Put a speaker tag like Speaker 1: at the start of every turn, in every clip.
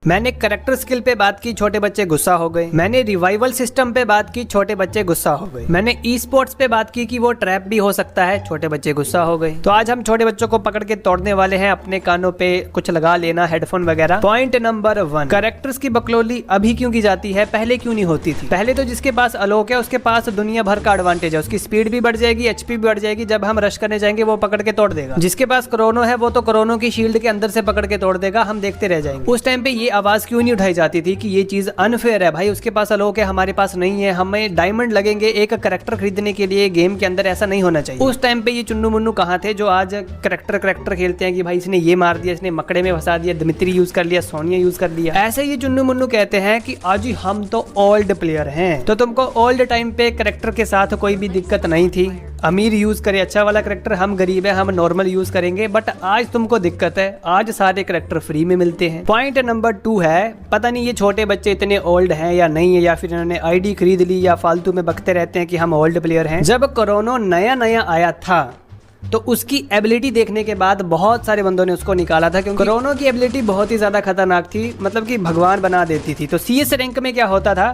Speaker 1: मैंने character skill पे बात की, छोटे बच्चे गुस्सा हो गए। मैंने रिवाइवल सिस्टम पे बात की, छोटे बच्चे गुस्सा हो गए। मैंने ई स्पोर्ट्स पे बात की कि वो ट्रैप भी हो सकता है, छोटे बच्चे गुस्सा हो गए। तो आज हम छोटे बच्चों को पकड़ के तोड़ने वाले हैं, अपने कानों पे कुछ लगा लेना, हेडफोन वगैरह। पॉइंट नंबर 1, करेक्टर्स की बकलोली अभी क्यों की जाती है, पहले क्यों नहीं होती थी। पहले तो जिसके पास अलोक है उसके पास दुनिया भर का एडवांटेज है, उसकी स्पीड भी बढ़ जाएगी, एचपी भी बढ़ जाएगी। जब हम रश करने जाएंगे वो पकड़ के तोड़ देगा। जिसके पास क्रोनो है वो तो क्रोनो की शील्ड के अंदर से पकड़ के तोड़ देगा, हम देखते रह जाएंगे। उस टाइम पे ये आवाज क्यों नहीं जाती थी कि ये चीज अनफेयर है, भाई उसके पास अलोक है हमारे पास नहीं है, हमें डायमंड लगेंगे एक करेक्टर खरीदने के लिए गेम के अंदर, ऐसा नहीं होना चाहिए। उस टाइम पे ये चुन्नू मुन्नू कहाँ थे जो आज करेक्टर खेलते हैं कि भाई इसने ये मार दिया, इसने मकड़े में फंसा दिया, दिमित्री यूज कर लिया, सोनिया यूज कर लिया। ऐसे ये चुन्नू मुन्नू कहते हैं कि आज ही हम तो ओल्ड प्लेयर हैं। तो तुमको ओल्ड टाइम पे करेक्टर के साथ कोई भी दिक्कत नहीं थी, अमीर यूज करे अच्छा वाला करेक्टर, हम गरीब है हम नॉर्मल यूज करेंगे। बट आज तुमको दिक्कत है, आज सारे करेक्टर फ्री में मिलते हैं। पॉइंट नंबर 2 है, पता नहीं ये छोटे बच्चे इतने ओल्ड हैं या नहीं है, या फिर इन्होंने आईडी खरीद ली या फालतू में बकते रहते हैं कि हम ओल्ड प्लेयर हैं। जब कोरोना नया नया आया था तो उसकी एबिलिटी देखने के बाद बहुत सारे बंदों ने उसको निकाला था, क्योंकि कोरोना की एबिलिटी बहुत ही ज्यादा खतरनाक थी, मतलब कि भगवान बना देती थी। तो सीएस रैंक में क्या होता था,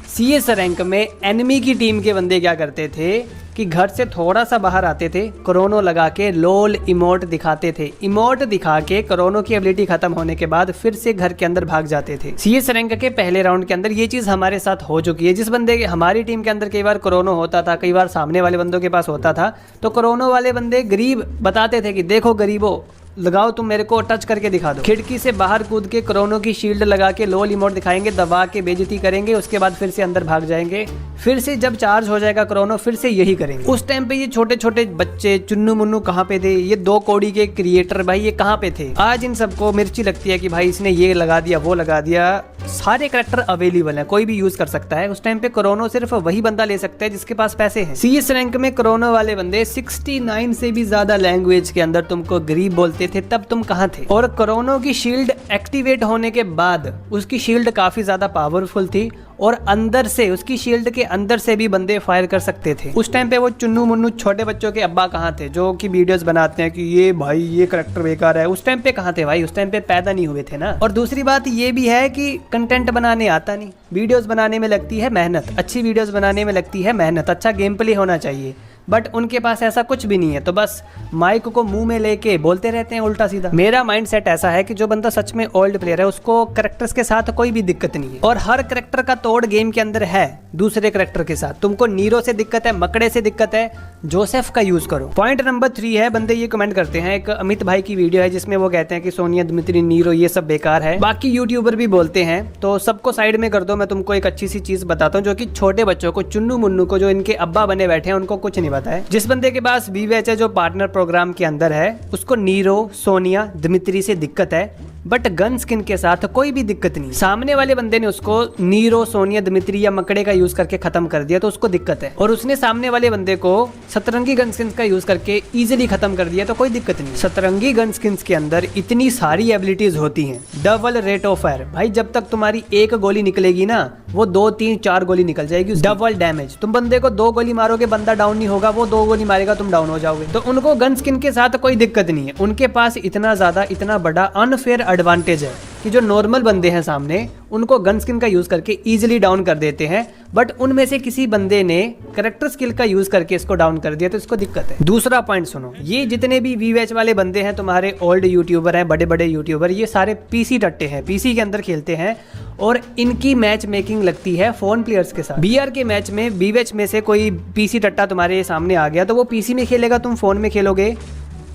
Speaker 1: सीएस रैंक में एनिमी की टीम के बंदे क्या करते थे कि घर से थोड़ा सा बाहर आते थे, कोरोनो लगा के लोल इमोट दिखाते थे, इमोट दिखा के कोरोनो की एबिलिटी खत्म होने के बाद फिर से घर के अंदर भाग जाते थे। सीएस रैंक के पहले राउंड के अंदर ये चीज हमारे साथ हो चुकी है। जिस बंदे के हमारी टीम के अंदर कई बार कोरोनो होता था, कई बार सामने वाले बंदों के पास होता था, तो कोरोनो वाले बंदे गरीब बताते थे कि देखो गरीबो लगाओ, तुम मेरे को टच करके दिखा दो। खिड़की से बाहर कूद के कोरोनो की शील्ड लगा के लोल इमोट दिखाएंगे, दबा के बेइज्जती करेंगे, उसके बाद फिर से अंदर भाग जाएंगे। फिर से जब चार्ज हो जाएगा कोरोनो फिर से यही करेंगे। उस टाइम पे ये छोटे छोटे बच्चे चुन्नू मुन्नू कहाँ पे थे, ये 2 कौड़ी के क्रिएटर भाई ये कहाँ पे थे। आज इन सबको मिर्ची लगती है कि भाई इसने ये लगा दिया वो लगा दिया। सारे करेक्टर अवेलेबल है, कोई भी यूज कर सकता है। उस टाइम पे कोरोनो सिर्फ वही बंदा ले सकता है जिसके पास पैसे हैं। सीएस रैंक में कोरोनो वाले बंदे 69 से भी ज्यादा लैंग्वेज के अंदर तुमको गरीब बोलते थे, तब तुम कहाँ थे। और कोरोनो की शील्ड एक्टिवेट होने के बाद उसकी शील्ड काफी ज्यादा पावरफुल थी और अंदर से उसकी शील्ड के अंदर से भी बंदे फायर कर सकते थे। उस टाइम पे वो चुन्नू मुन्नू छोटे बच्चों के अब्बा कहाँ थे जो कि वीडियोस बनाते हैं कि ये भाई ये करेक्टर बेकार है। उस टाइम पे कहाँ थे भाई, उस टाइम पे पैदा नहीं हुए थे ना। और दूसरी बात ये भी है कि कंटेंट बनाने आता नहीं, वीडियोस बनाने में लगती है मेहनत, अच्छी वीडियोस बनाने में लगती है मेहनत, अच्छा गेम प्ले होना चाहिए, बट उनके पास ऐसा कुछ भी नहीं है। तो बस माइक को मुंह में लेके बोलते रहते हैं उल्टा सीधा। मेरा माइंड सेट ऐसा है कि जो बंदा सच में ओल्ड प्लेयर है उसको करेक्टर्स के साथ कोई भी दिक्कत नहीं है, और हर करेक्टर का तोड़ गेम के अंदर है दूसरे करेक्टर के साथ। तुमको नीरो से दिक्कत है, मकड़े से दिक्कत है, जोसेफ का यूज करो। पॉइंट नंबर 3 है, बंदे ये कमेंट करते हैं, एक अमित भाई की वीडियो है जिसमें वो कहते हैं कि सोनिया दिमित्री नीरो ये सब बेकार है। बाकी यूट्यूबर भी बोलते हैं, तो सबको साइड में कर दो। मैं तुमको एक अच्छी सी चीज बताता हूँ जो कि छोटे बच्चों को, चुन्नू मुन्नू को, जो इनके अब्बा बने बैठे हैं उनको कुछ नहीं पता है। जिस बंदे के पास बीवेच है जो पार्टनर प्रोग्राम के अंदर है, उसको नीरो सोनिया दिमित्री से दिक्कत है, बट गन स्किन के साथ कोई भी दिक्कत नहीं। सामने वाले बंदे ने उसको नीरो सोनिया दिमित्री या मकड़े का यूज करके खत्म कर दिया तो उसको दिक्कत है, और उसने सामने वाले बंदे को सतरंगी गन स्किन का यूज करके इजीली खत्म कर दिया तो कोई दिक्कत नहीं। सतरंगी गन स्किन के अंदर इतनी सारी एबिलिटीज होती हैं। डबल रेट ऑफ फायर, भाई जब तक तुम्हारी एक गोली निकलेगी ना वो 2 3 4 गोली निकल जाएगी। डबल डैमेज, तुम बंदे को 2 गोली मारोगे बंदा डाउन नहीं होगा, वो 2 गोली मारेगा तुम डाउन हो जाओगे। तो उनको गन स्किन के साथ कोई दिक्कत नहीं है, उनके पास इतना ज्यादा इतना बड़ा अनफेयर एडवांटेज है कि जो नॉर्मल बंदे हैं सामने उनको गन स्किन का यूज करके इजीली डाउन कर देते हैं, बट उनमें से किसी बंदे ने करेक्टर स्किल का यूज करके इसको डाउन कर दिया तो इसको दिक्कत है। दूसरा पॉइंट सुनो, ये जितने भी वीवैच वाले बंदे हैं तुम्हारे ओल्ड यूट्यूबर हैं, बड़े बड़े यूट्यूबर, ये सारे पीसी टट्टे हैं, पीसी के अंदर खेलते हैं और इनकी मैच मेकिंग लगती है फोन प्लेयर्स के साथ। बीआर के मैच में वीवैच में से कोई पीसी टट्टा तुम्हारे सामने आ गया तो वो पीसी में खेलेगा, तुम फोन में खेलोगे,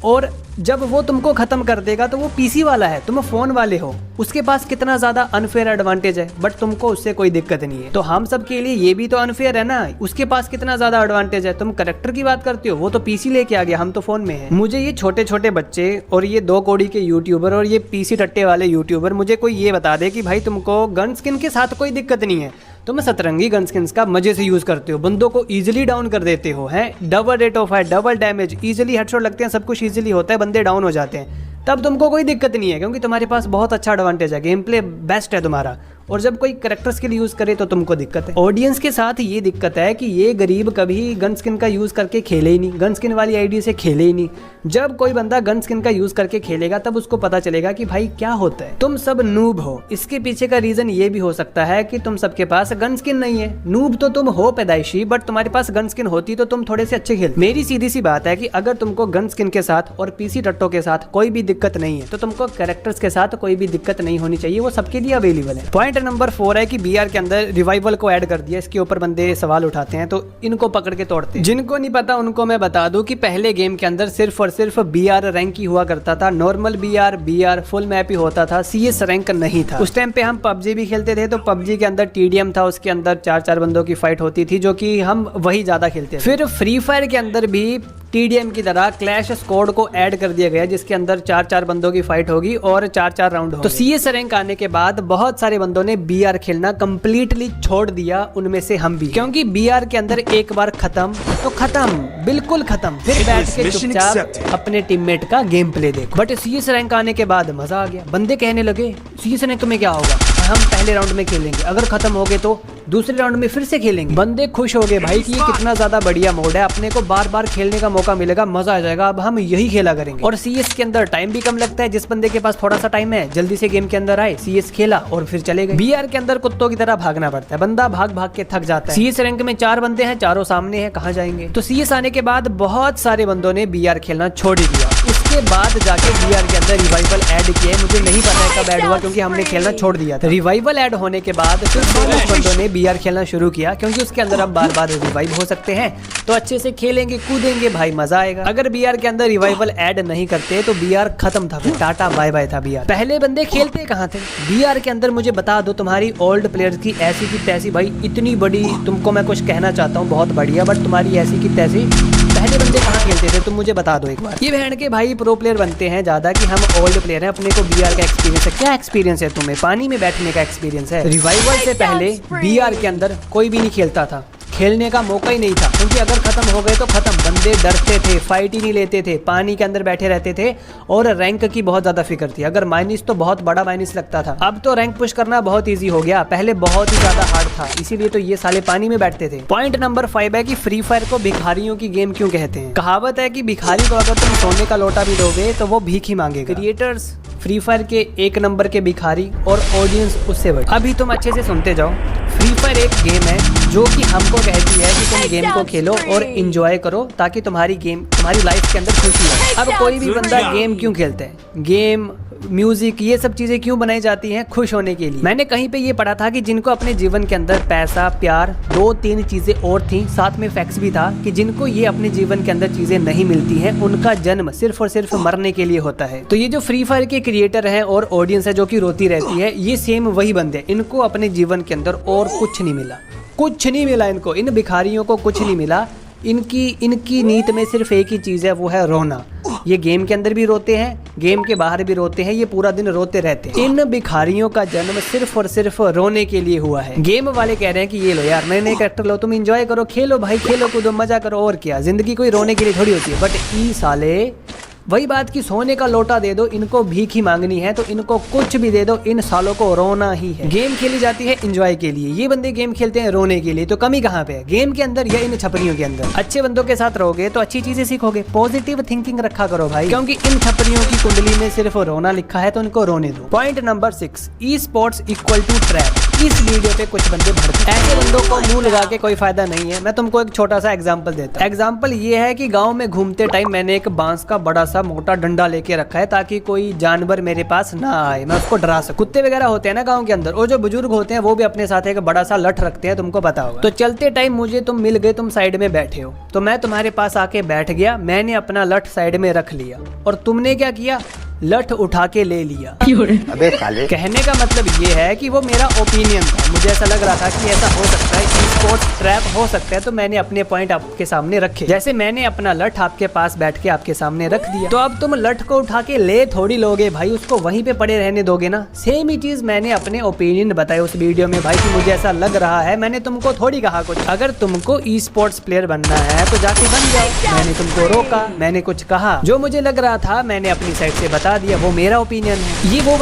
Speaker 1: और जब वो तुमको खत्म कर देगा तो वो पीसी वाला है, तुम फोन वाले हो, उसके पास कितना ज्यादा अनफेयर एडवांटेज है, बट तुमको उससे कोई दिक्कत नहीं है। तो हम सब के लिए ये भी तो अनफेयर है ना, उसके पास कितना ज्यादा एडवांटेज है। तुम करेक्टर की बात करते हो, वो तो पीसी लेके आ गया, हम तो फोन में है। मुझे ये छोटे छोटे बच्चे और ये 2 कौड़ी के यूट्यूबर और ये पीसी टट्टे वाले यूट्यूबर मुझे कोई ये बता दे कि भाई तुमको गन स्किन के साथ कोई दिक्कत नहीं है, तुम सतरंगी गन स्किन्स का मजे से यूज करते हो, बंदों को इजीली डाउन कर देते हो, हैं double rate of fire, double damage, easily headshot लगते हैं, सब कुछ इजीली होता है, बंदे डाउन हो जाते हैं, तब तुमको कोई दिक्कत नहीं है क्योंकि तुम्हारे पास बहुत अच्छा एडवांटेज है, गेम प्ले बेस्ट है तुम्हारा। और जब कोई कैरेक्टर स्किल यूज करे तो तुमको दिक्कत है। ऑडियंस के साथ ये दिक्कत है कि ये गरीब कभी गन स्किन का यूज करके खेले ही नहीं, गन स्किन वाली आईडी से खेले ही नहीं। जब कोई बंदा गन स्किन का यूज करके खेलेगा तब उसको पता चलेगा कि भाई क्या होता है। तुम सब नूब हो। इसके पीछे का रीजन ये भी हो सकता है कि तुम सबके पास गन स्किन नहीं है। नूब तो तुम हो पैदाइशी, बट तुम्हारे पास गन स्किन होती तो तुम थोड़े से अच्छे खेलते। मेरी सीधी सी बात है कि अगर तुमको गन स्किन के साथ और पीसी टट्टो के साथ कोई भी दिक्कत नहीं है तो तुमको कैरेक्टर्स के साथ कोई भी दिक्कत नहीं होनी चाहिए, वो सबके लिए अवेलेबल है। पॉइंट नंबर 4 है कि बीआर के अंदर रिवाइवल को ऐड कर दिया। इसके ऊपर बंदे सवाल उठाते हैं तो इनको पकड़ के तोड़ते हैं। जिनको नहीं पता उनको मैं बता दूं कि पहले गेम के अंदर सिर्फ और सिर्फ बीआर रैंक ही हुआ करता था। नॉर्मल बीआर फुल मैप ही होता था, सीएस रैंक नहीं था। उस टाइम पे हम पबजी भी खेलते थे तो पबजी के अंदर टीडीएम था, उसके अंदर 4-4 बंदों की फाइट होती थी जो कि हम वही ज्यादा खेलते थे। फिर फ्री फायर के अंदर भी टीडीएम की तरह क्लैश स्क्वाड को ऐड कर दिया गया जिसके अंदर 4-4 बंदों की फाइट होगी और 4-4 राउंड होंगे। तो सीएस रैंक आने के बाद बहुत सारे बंदों ने बीआर खेलना कंप्लीटली छोड़ दिया, उनमें से हम भी, क्योंकि बीआर के अंदर एक बार खत्म तो खत्म, बिल्कुल खत्म। फिर बैठ के चुपचाप अपने टीममेट का गेम प्ले देखो। बट सीएस रैंक आने के बाद मजा आ गया। बंदे कहने लगे सीएस रैंक में क्या होगा, हम पहले राउंड में खेलेंगे, अगर खत्म हो गए तो दूसरे राउंड में फिर से खेलेंगे। बंदे खुश हो गए भाई कि ये कितना ज्यादा बढ़िया मोड है, अपने को बार बार खेलने का मौका मिलेगा, मजा आ जाएगा, अब हम यही खेला करेंगे। और सीएस के अंदर टाइम भी कम लगता है। जिस बंदे के पास थोड़ा सा टाइम है जल्दी से गेम के अंदर आए, सीएस खेला और फिर चले गए। बीआर के अंदर कुत्तों की तरह भागना पड़ता है, बंदा भाग भाग के थक जाता है। सीएस रैंक में 4 बंदे हैं, चारों सामने हैं, कहाँ जाएंगे। तो सीएस आने के बाद बहुत सारे बंदों ने बीआर खेलना छोड़ ही दिया। उसके बाद जाके बीआर के अंदर रिवाइवल ऐड किया है, मुझे नहीं पता है कब ऐड हुआ क्योंकि हमने खेलना छोड़ दिया था। रिवाइवल ऐड होने के बाद फिर कुछ बंदों ने बीआर खेलना शुरू किया क्योंकि उसके अंदर अब बार बार रिवाइव हो सकते हैं, तो अच्छे से खेलेंगे कूदेंगे भाई, मजा आएगा। अगर बीआर के अंदर रिवाइवल ऐड नहीं करते तो बीआर खत्म था, टाटा बाय बाय था बीआर। पहले बंदे खेलते कहाँ थे बीआर के अंदर, मुझे बता दो। तुम्हारी ओल्ड प्लेयर्स की ऐसी की तैसी भाई, इतनी बड़ी, तुमको मैं कुछ कहना चाहता हूँ, बहुत बढ़िया, बट तुम्हारी ऐसी की तैसी पहले बंदे कहाँ खेलते थे तुम मुझे बता दो एक बार। ये बहन के भाई प्रो प्लेयर बनते हैं ज्यादा कि हम ओल्ड प्लेयर हैं, अपने को बीआर का एक्सपीरियंस है। क्या एक्सपीरियंस है तुम्हें? पानी में बैठने का एक्सपीरियंस है। रिवाइवल से पहले बीआर के अंदर कोई भी नहीं खेलता था, खेलने का मौका ही नहीं था, क्योंकि अगर खत्म हो गए तो खत्म। बंदे डरते थे, फाइट ही नहीं लेते थे, पानी के अंदर बैठे रहते थे और रैंक की बहुत ज्यादा फिक्र थी। अगर माइनस तो बहुत बड़ा माइनस लगता था। अब तो रैंक पुश करना बहुत इजी हो गया, पहले बहुत ही ज्यादा हार्ड था, इसीलिए तो ये साले पानी में बैठते थे। पॉइंट नंबर 5 है कि फ्री फायर को भिखारियों की गेम क्यों कहते हैं। कहावत है कि भिखारी को अगर तुम सोने का लोटा भी दोगे तो वो भीख ही मांगेगा। क्रिएटर्स फ्री फायर के 1 नंबर के भिखारी और ऑडियंस उससे बड़ी। अभी तुम अच्छे से सुनते जाओ। फ्री फायर एक गेम है जो कि हमको कहती है कि तुम गेम को खेलो और एंजॉय करो ताकि तुम्हारी लाइफ के अंदर खुशी है। अब कोई भी बंदा गेम क्यों खेलते हैं, गेम म्यूजिक ये सब चीजें क्यों बनाई जाती हैं? खुश होने के लिए। मैंने कहीं पे ये पढ़ा था कि जिनको अपने जीवन के अंदर पैसा, प्यार, 2-3 चीजें और थी, साथ में फैक्ट्स भी था कि जिनको ये अपने जीवन के अंदर चीजें नहीं मिलती हैं, उनका जन्म सिर्फ और सिर्फ मरने के लिए होता है। तो ये जो फ्री फायर के क्रिएटर हैं और ऑडियंस है जो कि रोती रहती है, ये सेम वही बंदे, इनको अपने जीवन के अंदर और कुछ नहीं मिला, कुछ नहीं मिला इनको, इन भिखारियों को कुछ नहीं मिला। इनकी नीयत में सिर्फ एक ही चीज़ है, वो है रोना। ये गेम के अंदर भी रोते हैं, गेम के बाहर भी रोते हैं, ये पूरा दिन रोते रहते हैं। इन भिखारियों का जन्म सिर्फ और सिर्फ रोने के लिए हुआ है। गेम वाले कह रहे हैं कि ये लो यार नए नए कैरेक्टर लो, तुम एंजॉय करो, खेलो भाई, खेलो कूदो, मजा करो, और क्या। जिंदगी कोई रोने के लिए थोड़ी होती है। बट ई साले वही बात कि सोने का लोटा दे दो, इनको भीख ही मांगनी है, तो इनको कुछ भी दे दो, इन सालों को रोना ही है। गेम खेली जाती है एंजॉय के लिए, ये बंदे गेम खेलते हैं रोने के लिए। तो कमी कहाँ पे है, गेम के अंदर या इन छपरियों के अंदर? अच्छे बंदों के साथ रहोगे तो अच्छी चीजें सीखोगे, पॉजिटिव थिंकिंग रखा करो भाई, क्योंकि इन छपरियों की कुंडली में सिर्फ रोना लिखा है, तो इनको रोने दो। Point number 6, e sports equal to trap. इस वीडियो पे कुछ बंदे भड़के, ऐसे बंदों को मुंह लगा के कोई फायदा नहीं है। मैं तुमको एक छोटा सा एग्जांपल देता हूं। एग्जांपल ये है कि गांव में घूमते टाइम मैंने एक बांस का बड़ा सा मोटा डंडा लेके रखा है ताकि कोई जानवर मेरे पास ना आए, मैं उसको डरा सकूं। कुत्ते वगैरह होते हैं ना गांव के अंदर, और जो बुजुर्ग होते हैं वो भी अपने साथ एक बड़ा सा लठ रखते हैं, तुमको पता होगा। तो चलते टाइम मुझे तुम मिल गए, तुम साइड में बैठे हो, तो मैं तुम्हारे पास आके बैठ गया, मैंने अपना लठ साइड में रख लिया और तुमने क्या किया, लठ उठा के ले लिया। अबे साले। कहने का मतलब ये है कि वो मेरा ओपिनियन था, मुझे ऐसा लग रहा था कि ऐसा हो सकता है कि स्पोर्ट्स ट्रैप हो सकता है, तो मैंने अपने पॉइंट आपके सामने रखे। जैसे मैंने अपना लठ आपके पास बैठ के आपके सामने रख दिया, तो अब तुम लठ को उठा के ले थोड़ी लोगे भाई, उसको वहीं पे पड़े रहने दोगे ना। सेम ही चीज मैंने अपने ओपिनियन बताया उस वीडियो में भाई कि मुझे ऐसा लग रहा है, मैंने तुमको थोड़ी कहा कुछ। अगर तुमको ई स्पोर्ट्स प्लेयर बनना है तो जाके बन जाओ, मैंने तुमको रोका, मैंने कुछ कहा, जो मुझे लग रहा था मैंने अपनी साइड से बता दिया, वो मेरा ओपिनियन है। ये वो